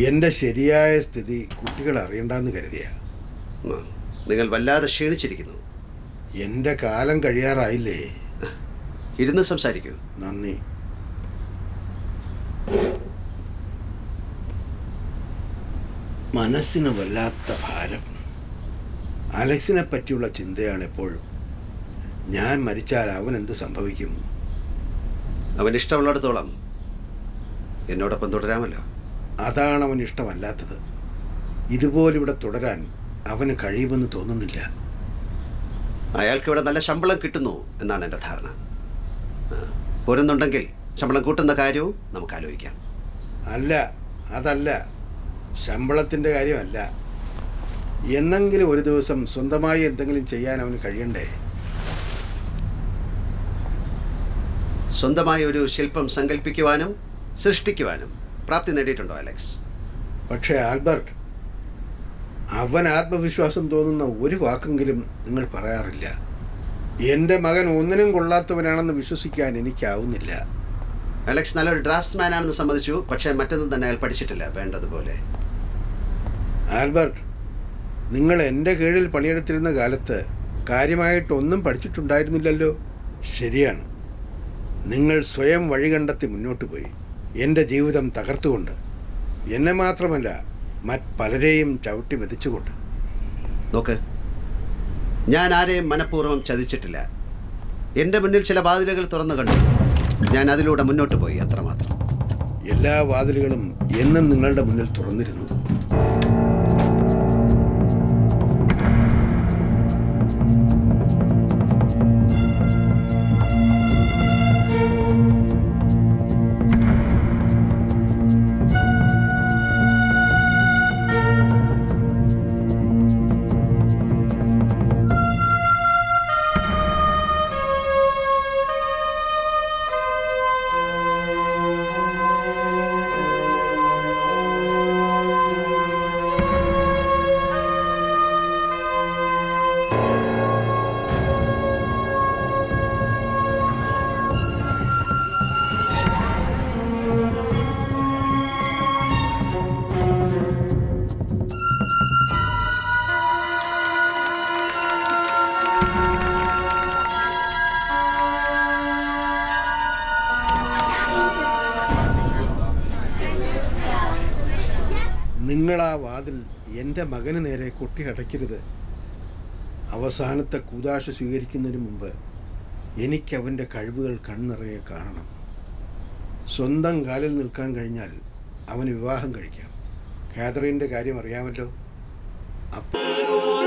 എൻ്റെ ശരിയായ സ്ഥിതി കുട്ടികൾ അറിയണ്ടെന്ന് കരുതിയ. നിങ്ങൾ വല്ലാതെ ക്ഷീണിച്ചിരിക്കുന്നു. എൻ്റെ കാലം കഴിയാറായില്ലേ? ഇരുന്ന് സംസാരിക്കൂ. നന്ദി. മനസ്സിന് വല്ലാത്ത ഭാരം. അലക്സിനെ പറ്റിയുള്ള ചിന്തയാണ് എപ്പോഴും. ഞാൻ മരിച്ചാൽ അവൻ എന്ത് സംഭവിക്കും? അവൻ ഇഷ്ടമുള്ളിടത്തോളം എന്നോടൊപ്പം തുടരാമല്ലോ. അതാണ് അവൻ ഇഷ്ടമല്ലാത്തത്. ഇതുപോലിവിടെ തുടരാൻ അവന് കഴിയുമെന്ന് തോന്നുന്നില്ല. അയാൾക്ക് ഇവിടെ നല്ല ശമ്പളം കിട്ടുന്നു എന്നാണ് എൻ്റെ ധാരണ. പോരുന്നുണ്ടെങ്കിൽ ശമ്പളം കൂട്ടുന്ന കാര്യവും നമുക്ക് ആലോചിക്കാം. അല്ല, അതല്ല, ശമ്പളത്തിൻ്റെ കാര്യമല്ല. എന്നെങ്കിലും ഒരു ദിവസം സ്വന്തമായി എന്തെങ്കിലും ചെയ്യാൻ അവന് കഴിയണ്ടേ? സ്വന്തമായി ഒരു ശില്പം സങ്കല്പിക്കുവാനും സൃഷ്ടിക്കുവാനും പ്രാപ്തി നേടിയിട്ടുണ്ടോ അലക്സ്? പക്ഷേ ആൽബർട്ട്, അവൻ ആത്മവിശ്വാസം തോന്നുന്ന ഒരു വാക്കെങ്കിലും നിങ്ങൾ പറയാറില്ല. എൻ്റെ മകൻ ഒന്നിനും കൊള്ളാത്തവനാണെന്ന് വിശ്വസിക്കാൻ എനിക്കാവുന്നില്ല. അലക്സ് നല്ലൊരു ഡ്രാഫ്റ്റ്സ്മാൻ ആണെന്ന് സമ്മതിച്ചു, പക്ഷേ മറ്റൊന്നും തന്നെ അയാൾ പഠിച്ചിട്ടില്ല വേണ്ടതുപോലെ. ആൽബർട്ട്, നിങ്ങൾ എൻ്റെ കീഴിൽ പണിയെടുത്തിരുന്ന കാലത്ത് കാര്യമായിട്ടൊന്നും പഠിച്ചിട്ടുണ്ടായിരുന്നില്ലല്ലോ. ശരിയാണ്, നിങ്ങൾ സ്വയം വഴി കണ്ടെത്തി മുന്നോട്ട് പോയി. എൻ്റെ ജീവിതം തകർത്തുകൊണ്ട്, എന്നെ മാത്രമല്ല പലരെയും ചവിട്ടി മെതിച്ചുകൊണ്ട്. നോക്ക്, ഞാൻ ആരെയും മനഃപൂർവ്വം ചതിച്ചിട്ടില്ല. എൻ്റെ മുന്നിൽ ചില വാതിലുകൾ തുറന്നു കണ്ടു, ഞാൻ അതിലൂടെ മുന്നോട്ട് പോയി, അത്രമാത്രം. എല്ലാ വാതിലുകളും എന്നും നിങ്ങളുടെ മുന്നിൽ തുറന്നിരുന്നു. നിങ്ങൾ ആ വാതിൽ എൻ്റെ മകന് നേരെ കൊട്ടി അടയ്ക്കരുത്. അവസാനത്തെ കൂദാശ സ്വീകരിക്കുന്നതിന് മുമ്പ് എനിക്കവൻ്റെ കഴിവുകൾ കണ്ണിറയെ കാണണം. സ്വന്തം കാലിൽ നിൽക്കാൻ കഴിഞ്ഞാൽ അവന് വിവാഹം കഴിക്കാം. കാതറീൻ്റെ കാര്യം അറിയാമല്ലോ. അപ്പോൾ